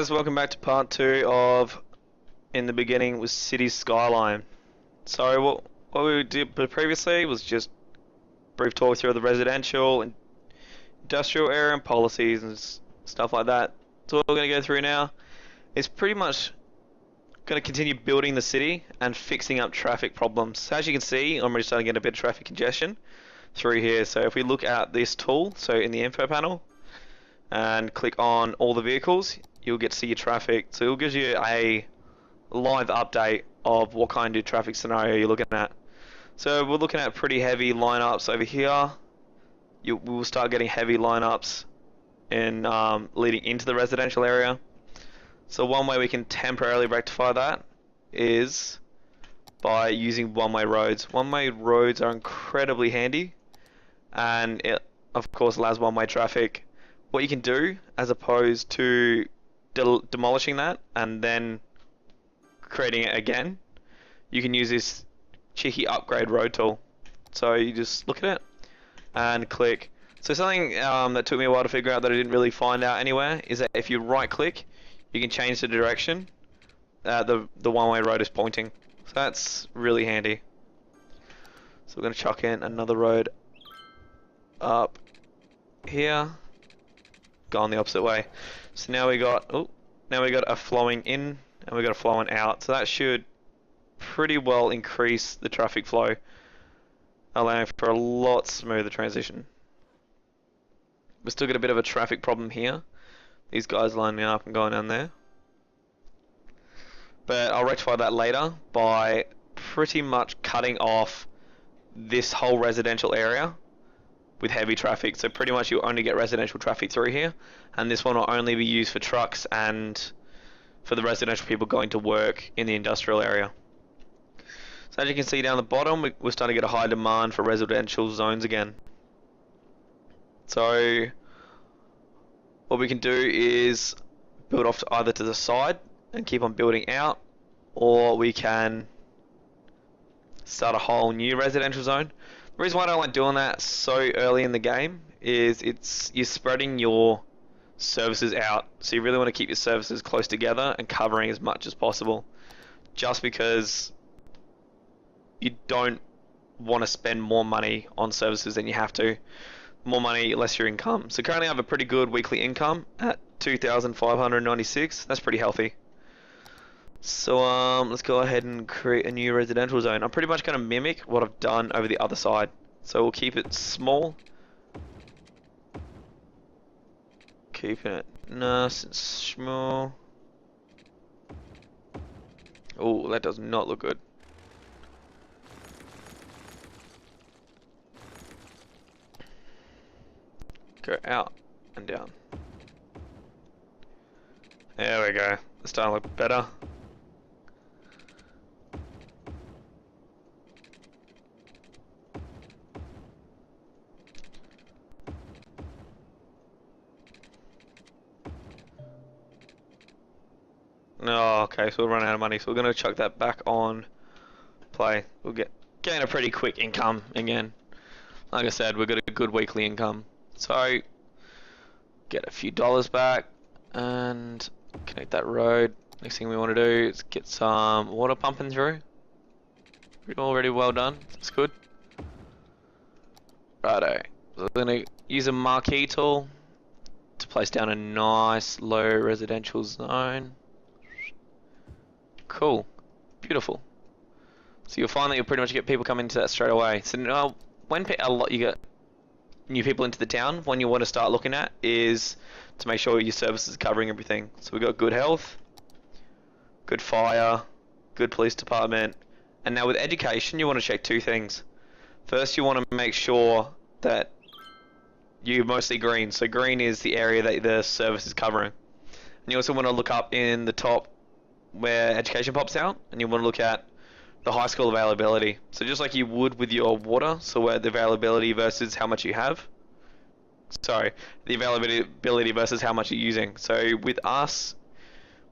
guys, welcome back to part 2 of In the Beginning was City Skyline. So what we did previously was just brief talk through the residential and industrial area and policies and stuff like that. So what we're going to go through now is pretty much going to continue building the city and fixing up traffic problems. So as you can see, I'm already starting to get a bit of traffic congestion through here. So if we look at this tool, so in the info panel, and click on all the vehicles, you'll get to see your traffic. So it'll give you a live update of what kind of traffic scenario you're looking at. So we're looking at pretty heavy lineups over here. We'll start getting heavy lineups in leading into the residential area. So one way we can temporarily rectify that is by using one-way roads. One-way roads are incredibly handy, and it of course allows one-way traffic. What you can do, as opposed to demolishing that and then creating it again, you can use this cheeky upgrade road tool. So you just look at it and click. So something that took me a while to figure out that I didn't really find out anywhere is that if you right click, you can change the direction the one-way road is pointing. So that's really handy. So we're going to chuck in another road up here. Gone the opposite way. So now we got a flowing in and we got a flowing out. So that should pretty well increase the traffic flow, allowing for a lot smoother transition. We still got a bit of a traffic problem here. These guys lining up and going down there. But I'll rectify that later by pretty much cutting off this whole residential area with heavy traffic. So pretty much you'll only get residential traffic through here, and this one will only be used for trucks and for the residential people going to work in the industrial area. So as you can see down the bottom, we're starting to get a high demand for residential zones again. So what we can do is build off either to the side and keep on building out, or we can start a whole new residential zone. The reason why I don't like doing that so early in the game is you're spreading your services out. So you really want to keep your services close together and covering as much as possible, just because you don't want to spend more money on services than you have to. More money, less your income. So currently I have a pretty good weekly income at 2,596. That's pretty healthy. So let's go ahead and create a new residential zone. I'm pretty much going to mimic what I've done over the other side. So we'll keep it small. Keeping it nice and small. Oh, that does not look good. Go out and down. There we go. It's starting to look better. Oh, okay, so we'll run out of money, so we're going to chuck that back on play. We'll gain a pretty quick income again. Like I said, we've got a good weekly income. So, get a few dollars back and connect that road. Next thing we want to do is get some water pumping through. Already well done, that's good. Righto, so we're going to use a marquee tool to place down a nice low residential zone. Cool, beautiful. So you'll find that you'll pretty much get people coming into that straight away. So now, when you get new people into the town, one you want to start looking at is to make sure your services are covering everything. So we've got good health, good fire, good police department, and now with education you want to check two things. First, you want to make sure that you're mostly green. So green is the area that the service is covering. And you also want to look up in the top where education pops out, and you want to look at the high school availability. So just like you would with your water, so where the availability versus how much you have. Sorry, the availability versus how much you're using. So with us,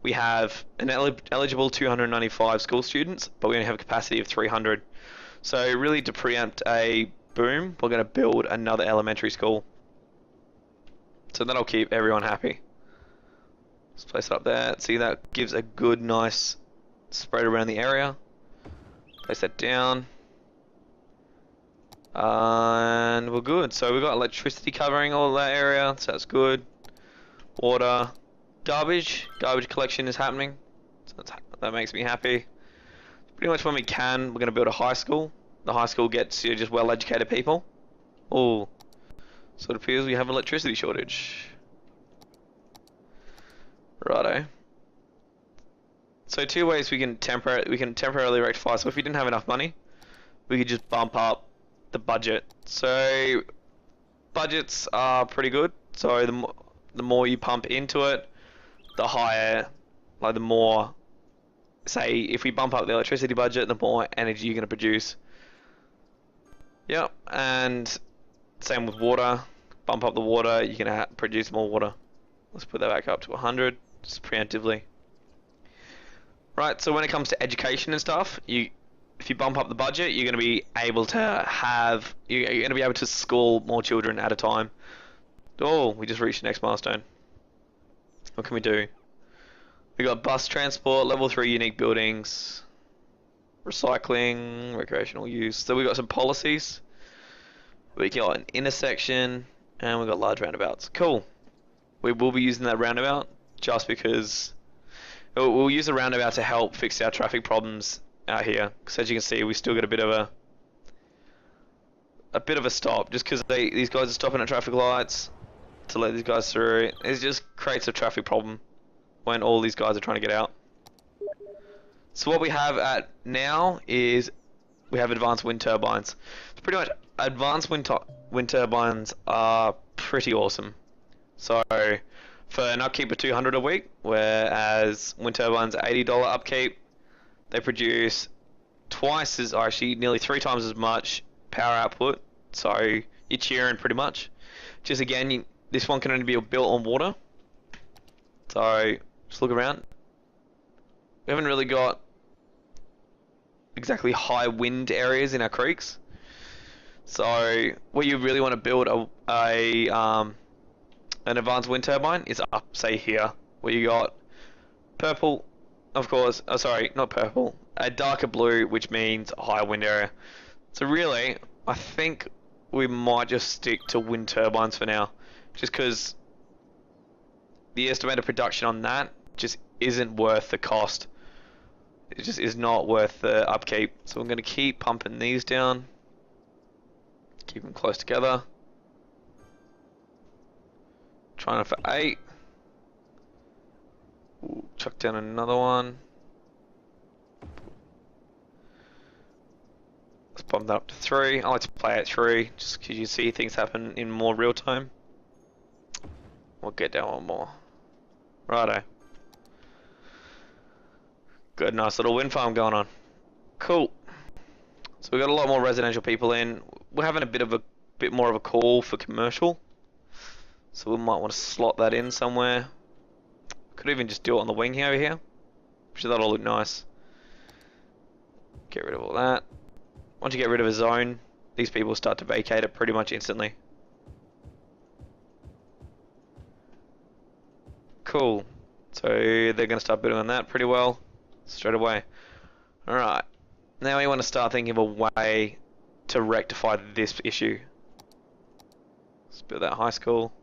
we have an eligible 295 school students, but we only have a capacity of 300. So really, to preempt a boom, we're going to build another elementary school. So that'll keep everyone happy. Let's place it up there. See, that gives a good, nice spread around the area. Place that down. And we're good. So we've got electricity covering all that area, so that's good. Water. Garbage collection is happening. So that makes me happy. Pretty much when we can, we're going to build a high school. The high school gets just well-educated people. Oh, so it appears we have an electricity shortage. Righto. So two ways we can temporarily rectify. So if we didn't have enough money, we could just bump up the budget. So budgets are pretty good. So the more you pump into it, the higher, like the more. Say if we bump up the electricity budget, the more energy you're going to produce. Yep, and same with water. Bump up the water, you're going to produce more water. Let's put that back up to 100, just preemptively. Right, so when it comes to education and stuff, if you bump up the budget, you're going to be able to you're going to be able to school more children at a time. Oh, we just reached the next milestone. What can we do? We got bus transport, level 3 unique buildings, recycling, recreational use. So we got some policies. We got an intersection, and we got large roundabouts. Cool. We will be using that roundabout just because we'll use the roundabout to help fix our traffic problems out here. Because as you can see, we still got a bit of a stop, just because these guys are stopping at traffic lights to let these guys through. It just creates a traffic problem when all these guys are trying to get out. So what we have at now is we have advanced wind turbines. So pretty much advanced wind turbines are pretty awesome. So for an upkeep of 200 a week, whereas wind turbines $80 upkeep, they produce actually nearly 3 times as much power output. So you're cheering pretty much. Just again, this one can only be built on water. So just look around. We haven't really got exactly high wind areas in our creeks. So where you really want to build an advanced wind turbine is up, say here, where you got purple, of course. Oh, sorry, not purple. A darker blue, which means a higher wind area. So really, I think we might just stick to wind turbines for now, just because the estimated production on that just isn't worth the cost. It just is not worth the upkeep. So I'm going to keep pumping these down. Keep them close together. Trying for 8. Ooh, chuck down another one. Let's bump that up to 3. I like to play at 3 just because you see things happen in more real time. We'll get down one more. Righto. Good, nice little wind farm going on. Cool. So we got a lot more residential people in. We're having a bit more of a call for commercial. So we might want to slot that in somewhere. Could even just do it on the wing here over here. Sure, that'll look nice. Get rid of all that. Once you get rid of a zone, these people start to vacate it pretty much instantly. Cool. So they're going to start building on that pretty well straight away. Alright. Now we want to start thinking of a way to rectify this issue. Let's build that high school.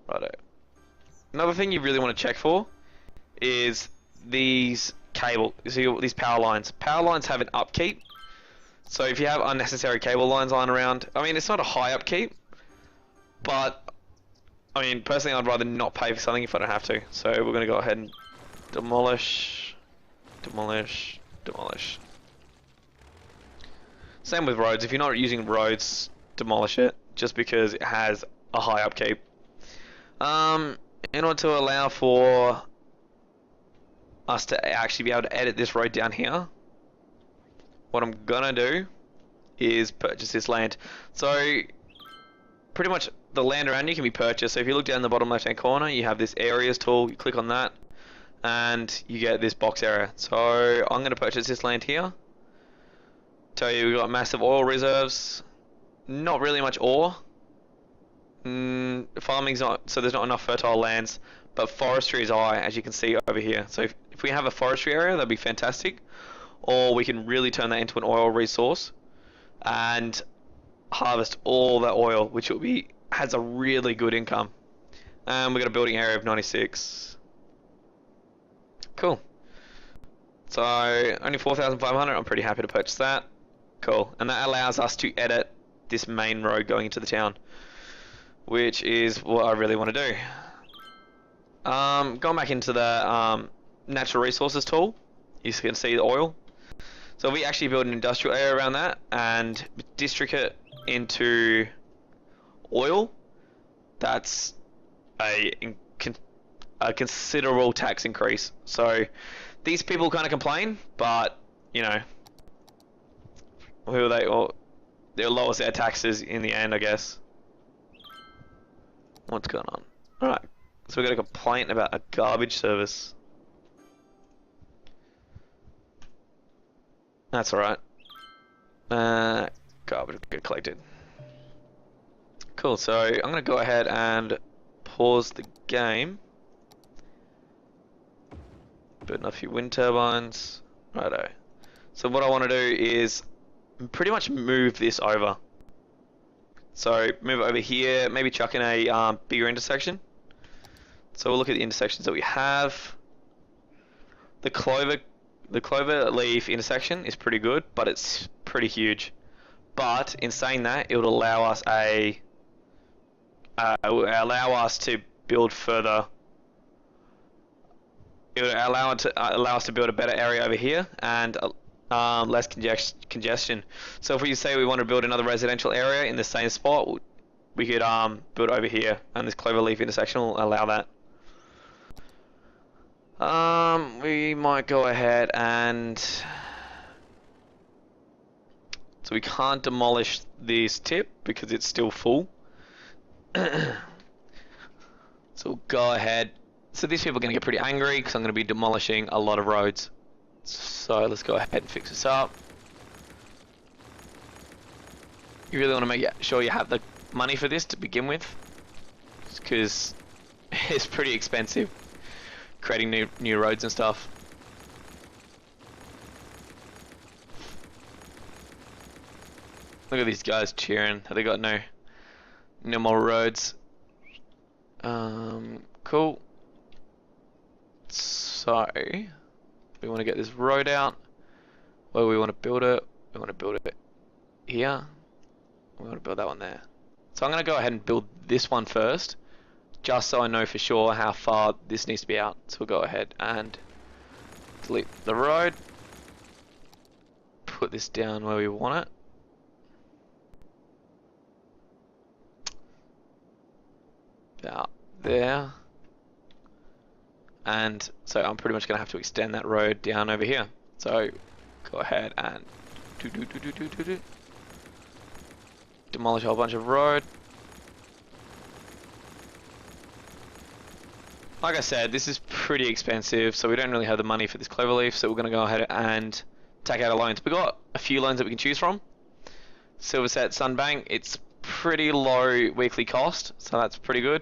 Righto. Another thing you really want to check for is these these power lines. Power lines have an upkeep. So if you have unnecessary cable lines lying around, I mean, it's not a high upkeep, but I mean, personally, I'd rather not pay for something if I don't have to. So we're going to go ahead and demolish, demolish, demolish. Same with roads. If you're not using roads, demolish it, just because it has a high upkeep. In order to allow for us to actually be able to edit this road down here, what I'm gonna do is purchase this land. So pretty much the land around you can be purchased. So if you look down the bottom left hand corner, you have this areas tool. You click on that and you get this box area. So I'm going to purchase this land here. Tell you we've got massive oil reserves. Not really much ore. Farming's not, so there's not enough fertile lands, but forestry is high, as you can see over here. So if we have a forestry area, that'd be fantastic. Or we can really turn that into an oil resource and harvest all that oil, which will be has a really good income. We've got a building area of 96. Cool. So only 4,500. I'm pretty happy to purchase that. Cool. And that allows us to edit this main road going into the town, which is what I really want to do. Going back into the natural resources tool, you can see the oil. So we actually build an industrial area around that and district it into oil. That's a considerable tax increase. So these people kind of complain, but you know, who are they? Or they'll lower their taxes in the end, I guess. What's going on? Alright, so we got a complaint about a garbage service. That's alright. Garbage will get collected. Cool, so I'm going to go ahead and pause the game. Building a few wind turbines. Righto. So what I want to do is pretty much move this over. So move it over here, maybe chuck in a bigger intersection. So we'll look at the intersections that we have. The clover leaf intersection is pretty good, but it's pretty huge. But in saying that, it would allow us to build further. It would allow us to build a better area over here and less congestion. So if we say we want to build another residential area in the same spot, we could build over here, and this cloverleaf intersection will allow that. We might go ahead and so we can't demolish this tip because it's still full. So we'll go ahead. So these people are going to get pretty angry because I'm going to be demolishing a lot of roads. So let's go ahead and fix this up. You really want to make sure you have the money for this to begin with, because it's pretty expensive creating new roads and stuff. Look at these guys cheering. They got no more roads. Cool. So we want to get this road out. Where we want to build it? We want to build it here. We want to build that one there. So I'm going to go ahead and build this one first, just so I know for sure how far this needs to be out. So we'll go ahead and delete the road. Put this down where we want it. About there. And so I'm pretty much going to have to extend that road down over here. So go ahead and demolish a whole bunch of road. Like I said, this is pretty expensive, so we don't really have the money for this cloverleaf, so we're going to go ahead and take out a loan. We've got a few loans that we can choose from. Silverset Sunbank, it's pretty low weekly cost, so that's pretty good.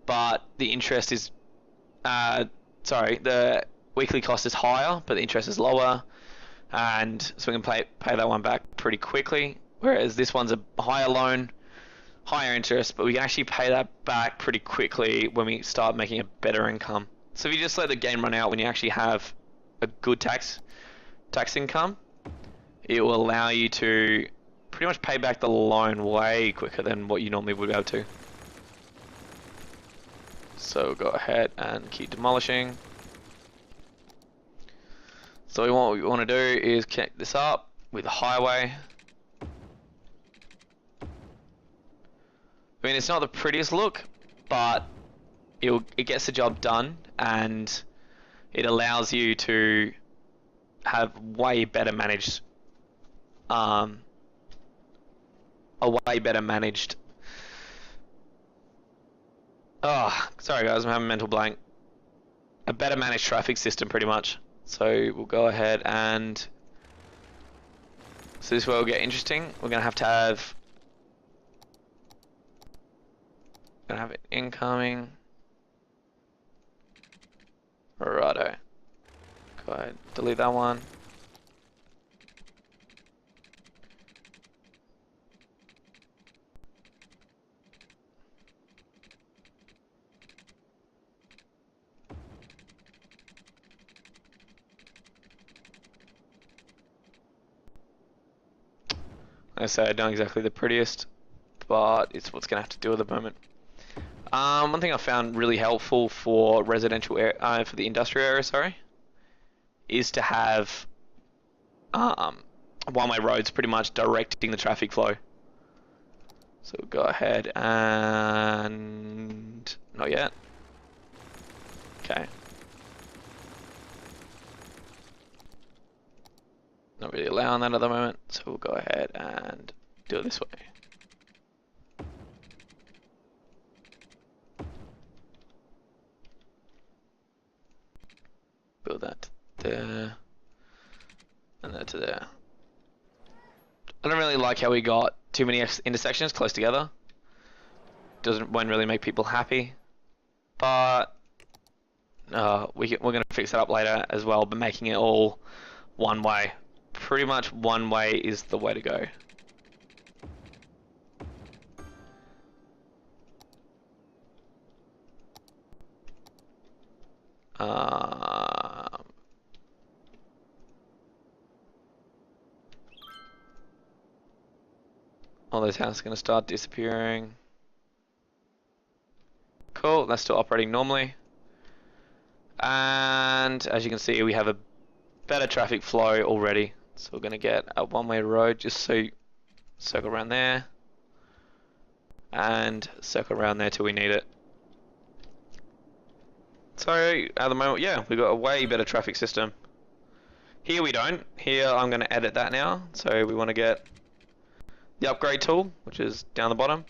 But the interest is the weekly cost is higher, but the interest is lower, and so we can pay that one back pretty quickly. Whereas this one's a higher loan, higher interest, but we can actually pay that back pretty quickly when we start making a better income. So if you just let the game run out when you actually have a good tax income, it will allow you to pretty much pay back the loan way quicker than what you normally would be able to. So go ahead and keep demolishing. So what we want to do is connect this up with a highway. I mean, it's not the prettiest look, but it gets the job done, and it allows you to have way better managed, a way better managed. Oh, sorry guys, I'm having a mental blank. A better managed traffic system, pretty much. So we'll go ahead and so this is where it'll get interesting. We're gonna have to have gonna have it incoming. Righto. Go ahead, delete that one. I say I don't exactly the prettiest, but it's what's gonna have to do at the moment. One thing I found really helpful for residential area, for the industrial area, sorry, is to have one-way roads pretty much directing the traffic flow. So we'll go ahead and not yet. Okay. Not really allowing that at the moment, so we'll go ahead and do it this way. Build that to there, and that to there. I don't really like how we got too many intersections close together. Won't really make people happy, but we're gonna fix that up later as well by making it all one way. Pretty much one way is the way to go. All those houses are going to start disappearing. Cool, that's still operating normally. And as you can see, we have a better traffic flow already. So we're going to get a one-way road, just so circle around there. And circle around there till we need it. So at the moment, yeah, we've got a way better traffic system. Here we don't. Here I'm going to edit that now. So we want to get the upgrade tool, which is down the bottom,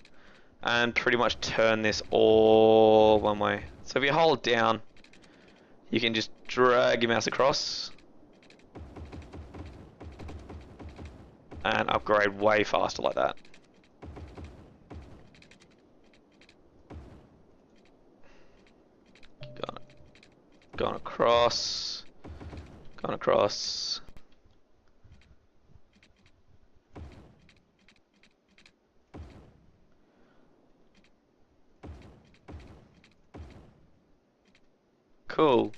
and pretty much turn this all one way. So if you hold down, you can just drag your mouse across and upgrade way faster like that. Going across, going across. Cool.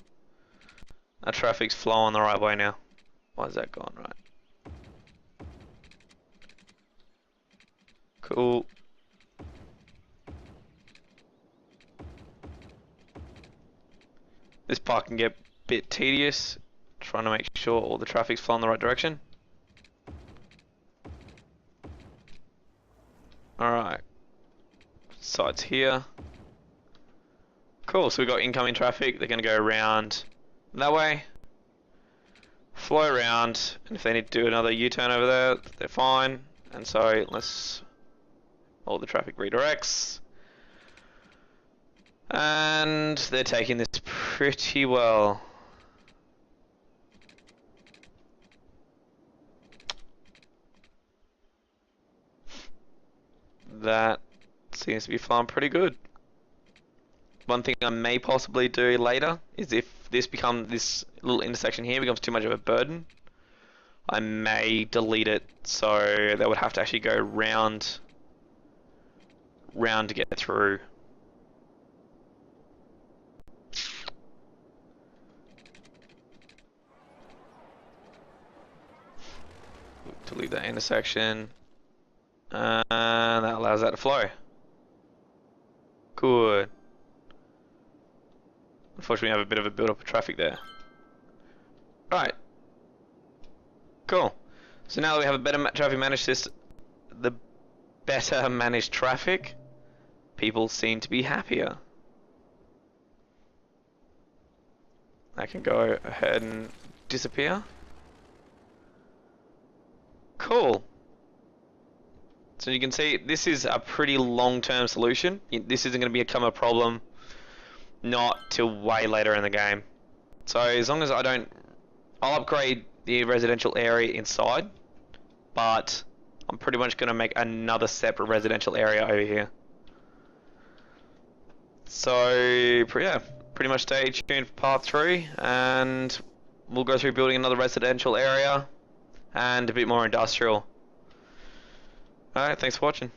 Our traffic's flowing the right way now. Why is that going right? Cool. This part can get a bit tedious, trying to make sure all the traffic's flowing the right direction. Alright. Sides here. Cool, so we've got incoming traffic. They're going to go around that way, flow around, and if they need to do another U-turn over there, they're fine. And so let's all the traffic redirects, and they're taking this pretty well. That seems to be flowing pretty good. One thing I may possibly do later is if this little intersection here becomes too much of a burden, I may delete it, so they would have to actually go round to get through. Delete that intersection, and that allows that to flow. Good. Unfortunately, we have a bit of a build-up of traffic there. Right. Cool. So now that we have a better traffic managed system, the better managed traffic, people seem to be happier. I can go ahead and disappear. Cool. So you can see this is a pretty long-term solution. This isn't going to become a problem not till way later in the game. So as long as I'll upgrade the residential area inside, but I'm pretty much going to make another separate residential area over here. So yeah, pretty much stay tuned for part 3, and we'll go through building another residential area and a bit more industrial. Alright, thanks for watching.